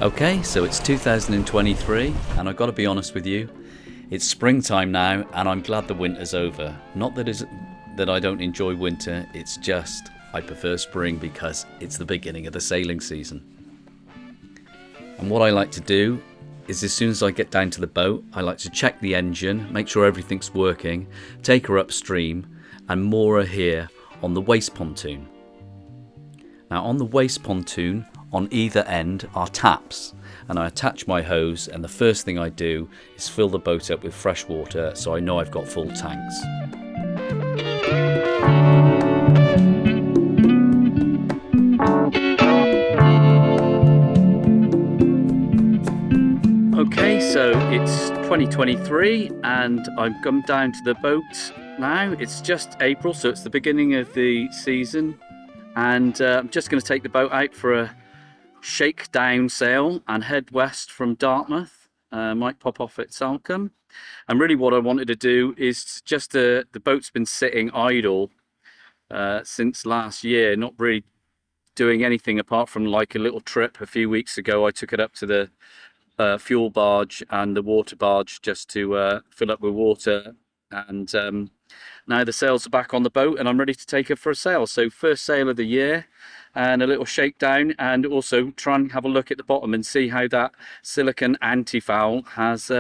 Okay, so it's 2023 and I've got to be honest with you, it's springtime now and I'm glad the winter's over. Not that I don't enjoy winter, it's just I prefer spring because it's the beginning of the sailing season. And what I like to do is as soon as I get down to the boat, I like to check the engine, make sure everything's working, take her upstream and moor her here on the waist pontoon. Now on the waist pontoon, on either end are taps, and I attach my hose, and the first thing I do is fill the boat up with fresh water so I know I've got full tanks. Okay, so it's 2023 and I've come down to the boat now. It's just April, so it's the beginning of the season, and I'm just going to take the boat out for a shakedown sail and head west from Dartmouth. Might pop off at Salcombe. And really what I wanted to do is just the boat's been sitting idle since last year, not really doing anything apart from like a little trip. A few weeks ago I took it up to the fuel barge and the water barge just to fill up with water, and now the sails are back on the boat and I'm ready to take her for a sail. So first sail of the year and a little shakedown, and also try and have a look at the bottom and see how that silicone anti-foul has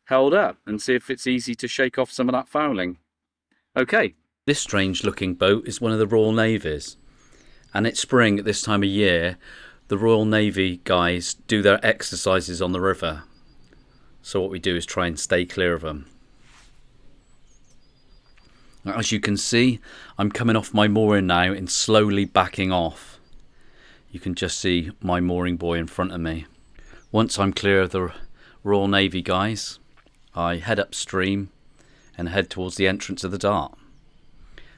held up, and see if it's easy to shake off some of that fouling. Okay. This strange looking boat is one of the Royal Navy's, and it's spring at this time of year. The Royal Navy guys do their exercises on the river, so what we do is try and stay clear of them. As you can see, I'm coming off my mooring now and slowly backing off. You can just see my mooring buoy in front of me. Once I'm clear of the Royal Navy guys, I head upstream and head towards the entrance of the Dart.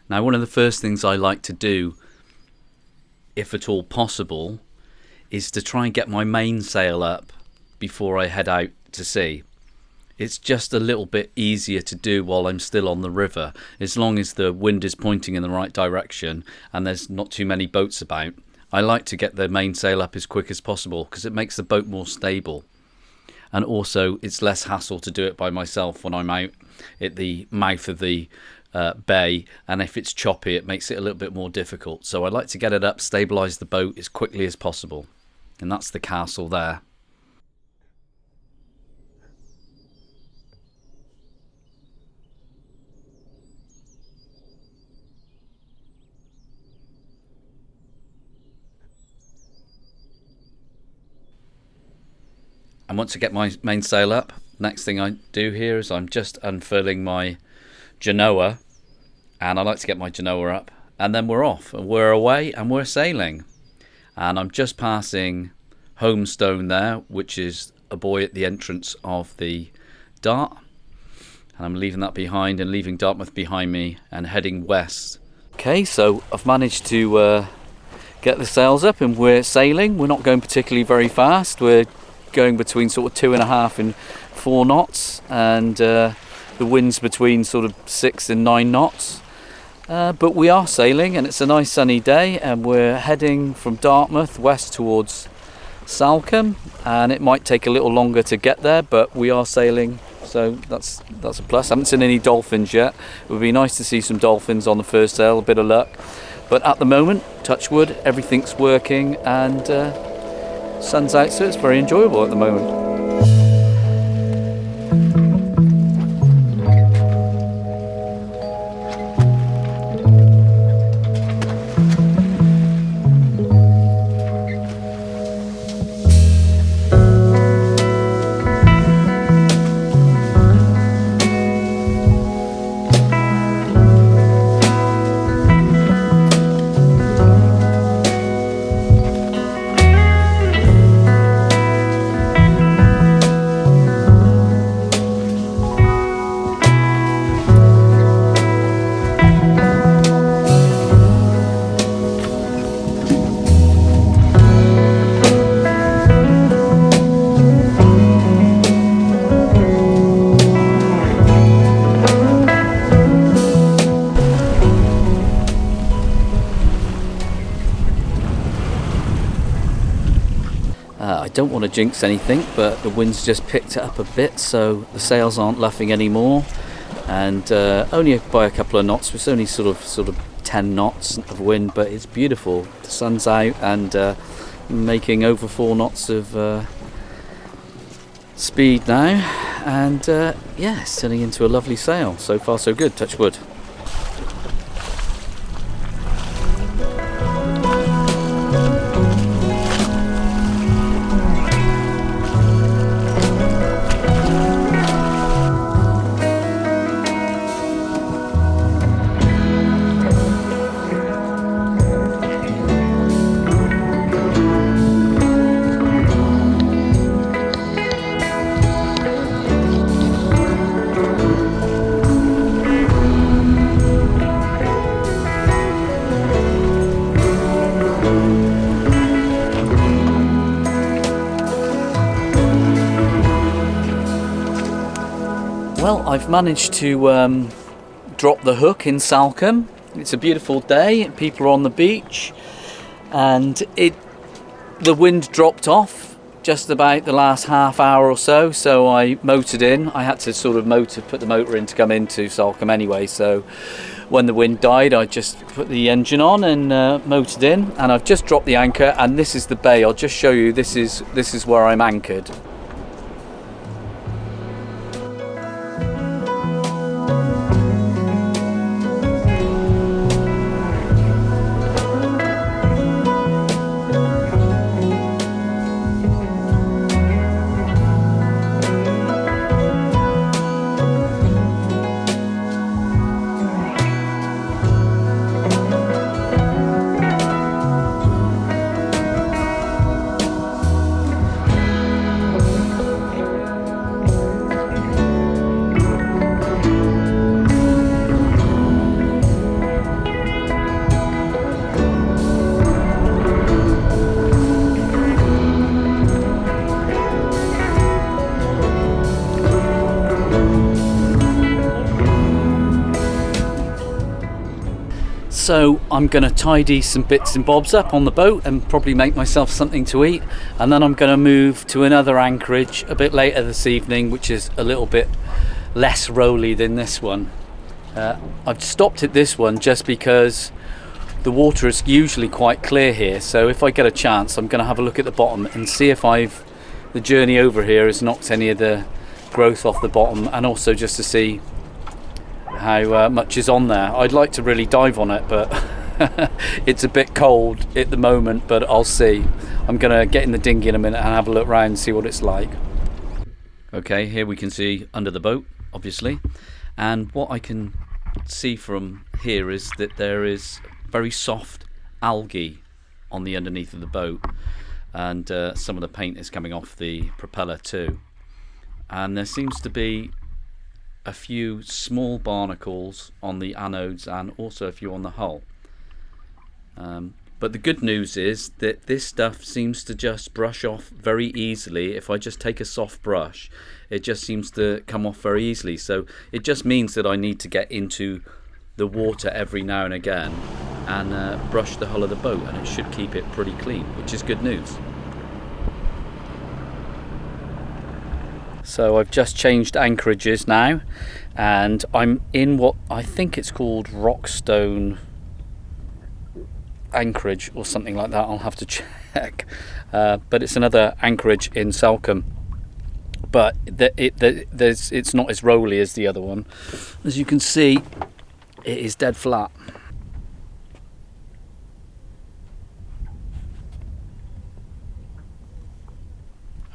Now, one of the first things I like to do, if at all possible, is to try and get my mainsail up before I head out to sea. It's just a little bit easier to do while I'm still on the river, as long as the wind is pointing in the right direction and there's not too many boats about. I like to get the mainsail up as quick as possible because it makes the boat more stable, and also it's less hassle to do it by myself when I'm out at the mouth of the bay, and if it's choppy it makes it a little bit more difficult. So I like to get it up, stabilise the boat as quickly as possible, and that's the castle there. And once I get my mainsail up, next thing I do here is I'm just unfurling my genoa, and I like to get my genoa up, and then we're off and we're away and we're sailing. And I'm just passing Homestone there, which is a buoy at the entrance of the Dart, and I'm leaving that behind and leaving Dartmouth behind me and heading west. Okay, so I've managed to get the sails up and we're sailing. We're not going particularly very fast. We're going between sort of 2.5 and 4 knots, and the wind's between sort of 6 and 9 knots. But we are sailing, and it's a nice sunny day, and we're heading from Dartmouth west towards Salcombe, and it might take a little longer to get there, but we are sailing, so that's a plus. I haven't seen any dolphins yet. It would be nice to see some dolphins on the first sail, a bit of luck. But at the moment, touch wood, everything's working, and sun's out, so it's very enjoyable at the moment. I don't want to jinx anything, but the wind's just picked it up a bit, so the sails aren't luffing anymore, and only by a couple of knots. It's only sort of 10 knots of wind, but it's beautiful. The sun's out and making over 4 knots of speed now, and yeah, it's turning into a lovely sail. So far so good, touch wood. Well, I've managed to drop the hook in Salcombe. It's a beautiful day, people are on the beach, and the wind dropped off just about the last half hour or so, so I motored in. I had to sort of put the motor in to come into Salcombe anyway, so when the wind died I just put the engine on and motored in, and I've just dropped the anchor, and this is the bay. I'll just show you, this is where I'm anchored. So I'm going to tidy some bits and bobs up on the boat and probably make myself something to eat, and then I'm going to move to another anchorage a bit later this evening, which is a little bit less rolly than this one. I've stopped at this one just because the water is usually quite clear here, so if I get a chance I'm going to have a look at the bottom and see if the journey over here has knocked any of the growth off the bottom, and also just to see how much is on there. I'd like to really dive on it, but it's a bit cold at the moment, but I'll see. I'm gonna get in the dinghy in a minute and have a look around and see what it's like. Okay, here we can see under the boat, obviously, and what I can see from here is that there is very soft algae on the underneath of the boat, and some of the paint is coming off the propeller too, and there seems to be a few small barnacles on the anodes and also a few on the hull. But the good news is that this stuff seems to just brush off very easily. If I just take a soft brush, it just seems to come off very easily. So it just means that I need to get into the water every now and again and brush the hull of the boat, and it should keep it pretty clean, which is good news. So I've just changed anchorages now, and I'm in what I think it's called Rockstone Anchorage or something like that. I'll have to check, but it's another anchorage in Salcombe, but it's not as rolly as the other one. As you can see, it is dead flat.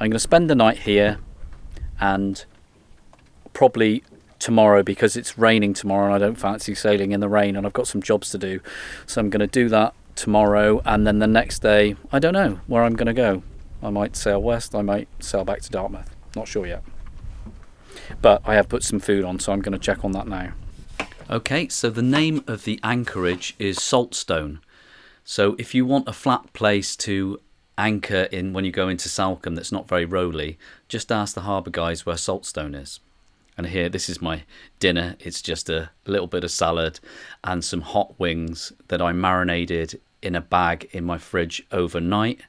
I'm going to spend the night here, and probably tomorrow, because it's raining tomorrow and I don't fancy sailing in the rain and I've got some jobs to do, so I'm going to do that tomorrow, and then the next day I don't know where I'm going to go. I might sail west, I might sail back to Dartmouth, not sure yet, but I have put some food on, so I'm going to check on that now. Okay, so the name of the anchorage is Saltstone. So if you want a flat place to anchor in when you go into Salcombe that's not very rolly, just ask the harbour guys where Saltstone is. And here, this is my dinner. It's just a little bit of salad and some hot wings that I marinated in a bag in my fridge overnight,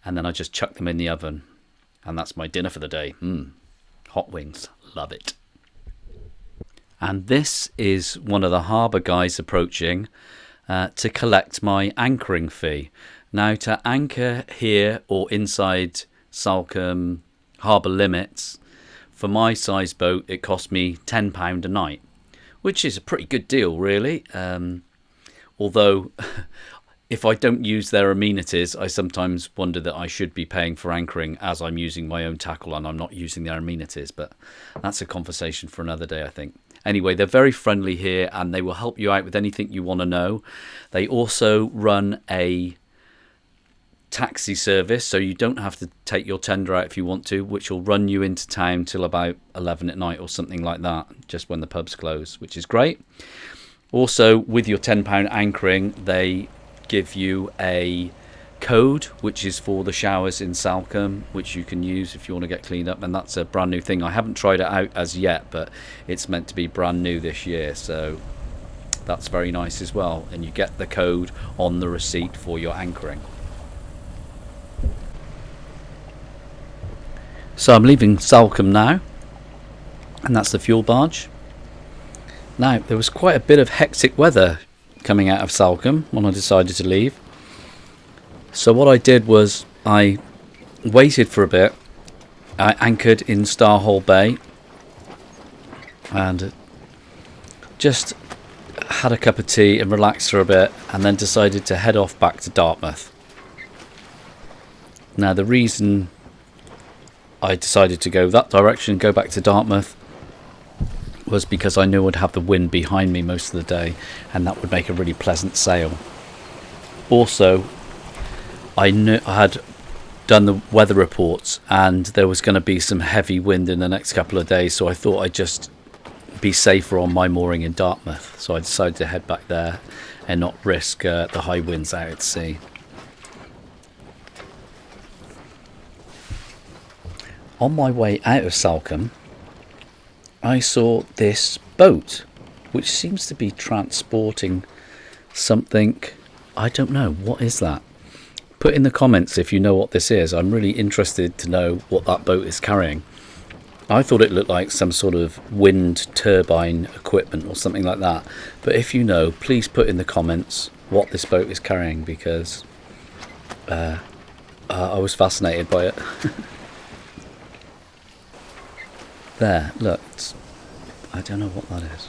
and then I just chuck them in the oven, and that's my dinner for the day. Hot wings, love it. And this is one of the harbour guys approaching to collect my anchoring fee. Now, to anchor here or inside Salcombe Harbor limits, for my size boat, it cost me £10 a night, which is a pretty good deal, really. Although, if I don't use their amenities, I sometimes wonder that I should be paying for anchoring as I'm using my own tackle and I'm not using their amenities. But that's a conversation for another day, I think. Anyway, they're very friendly here and they will help you out with anything you want to know. They also run a taxi service, so you don't have to take your tender out if you want to, which will run you into town till about 11 at night or something like that, just when the pubs close, which is great. Also, with your £10 anchoring, they give you a code which is for the showers in Salcombe, which you can use if you want to get cleaned up, and that's a brand new thing. I haven't tried it out as yet, but it's meant to be brand new this year, so that's very nice as well, and you get the code on the receipt for your anchoring. So I'm leaving Salcombe now, and that's the fuel barge. Now, there was quite a bit of hectic weather coming out of Salcombe when I decided to leave. So what I did was I waited for a bit. I anchored in Starhole Bay and just had a cup of tea and relaxed for a bit, and then decided to head off back to Dartmouth. Now, the reason I decided to go that direction, go back to Dartmouth, was because I knew I'd have the wind behind me most of the day, and that would make a really pleasant sail. Also, I knew I had done the weather reports and there was going to be some heavy wind in the next couple of days, so I thought I'd just be safer on my mooring in Dartmouth. So I decided to head back there and not risk the high winds out at sea. On my way out of Salcombe, I saw this boat, which seems to be transporting something. I don't know, what is that? Put in the comments if you know what this is. I'm really interested to know what that boat is carrying. I thought it looked like some sort of wind turbine equipment or something like that. But if you know, please put in the comments what this boat is carrying, because I was fascinated by it. There, look. I don't know what that is.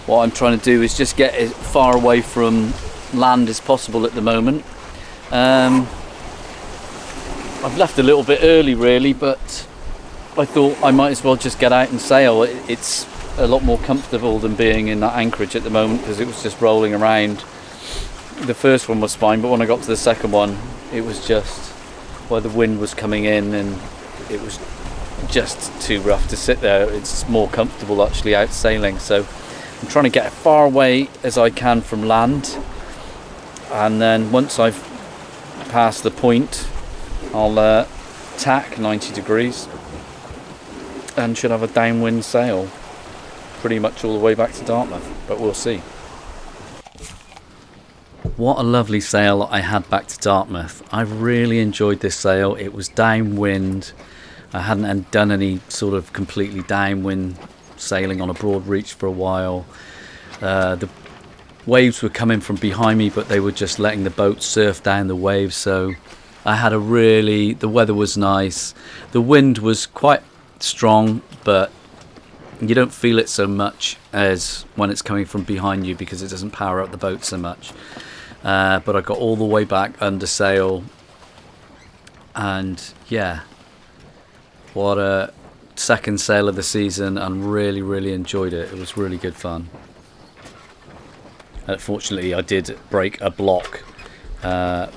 What I'm trying to do is just get as far away from land as possible at the moment. I've left a little bit early really, but I thought I might as well just get out and sail. It's a lot more comfortable than being in that anchorage at the moment, because it was just rolling around. The first one was fine, but when I got to the second one, it was just where the wind was coming in and it was just too rough to sit there. It's more comfortable actually out sailing, so I'm trying to get as far away as I can from land, and then once I've passed the point, I'll tack 90 degrees and should have a downwind sail pretty much all the way back to Dartmouth, but we'll see. What a lovely sail I had back to Dartmouth. I really enjoyed this sail. It was downwind. I hadn't done any sort of completely downwind sailing on a broad reach for a while. The waves were coming from behind me, but they were just letting the boat surf down the waves, so I had the weather was nice. The wind was quite strong, but you don't feel it so much as when it's coming from behind you, because it doesn't power up the boat so much. But I got all the way back under sail, and yeah, what a second sail of the season, and really enjoyed it. It was really good fun. Unfortunately, I did break a block on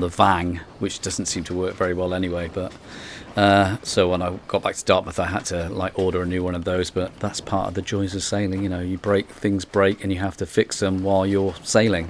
the Vang, which doesn't seem to work very well anyway, but so when I got back to Dartmouth, I had to order a new one of those, but that's part of the joys of sailing. You know, things break and you have to fix them while you're sailing.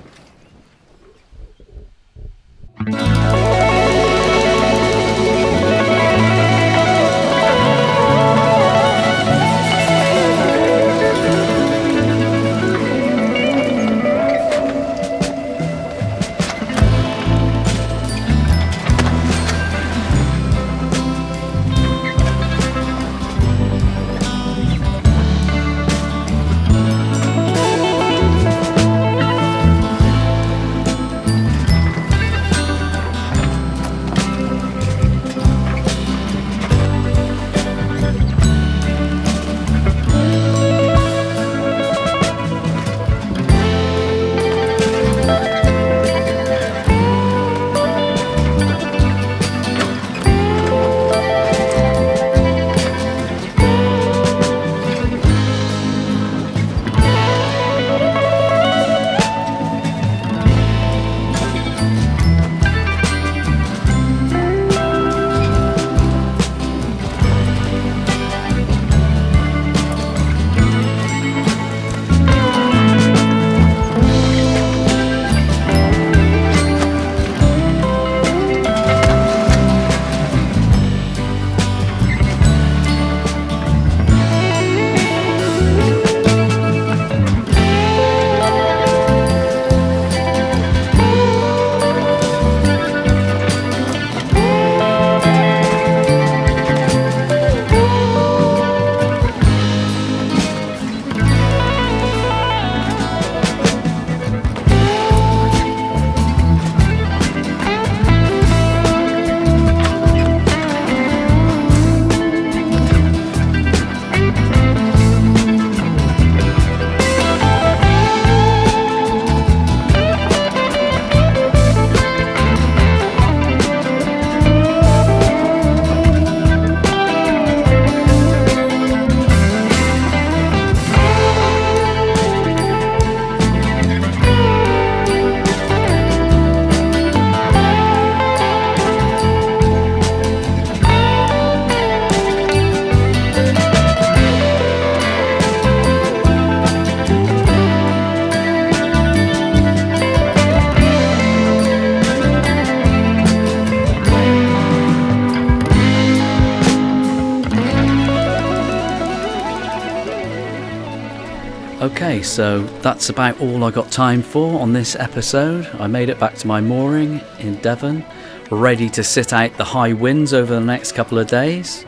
Okay, so that's about all I got time for on this episode. I made it back to my mooring in Devon, ready to sit out the high winds over the next couple of days.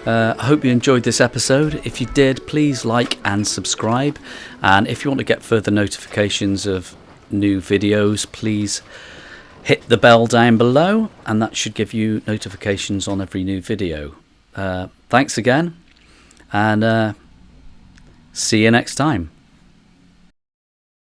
I hope you enjoyed this episode. If you did, please like and subscribe. And if you want to get further notifications of new videos, please hit the bell down below, and that should give you notifications on every new video. Thanks again, and see you next time.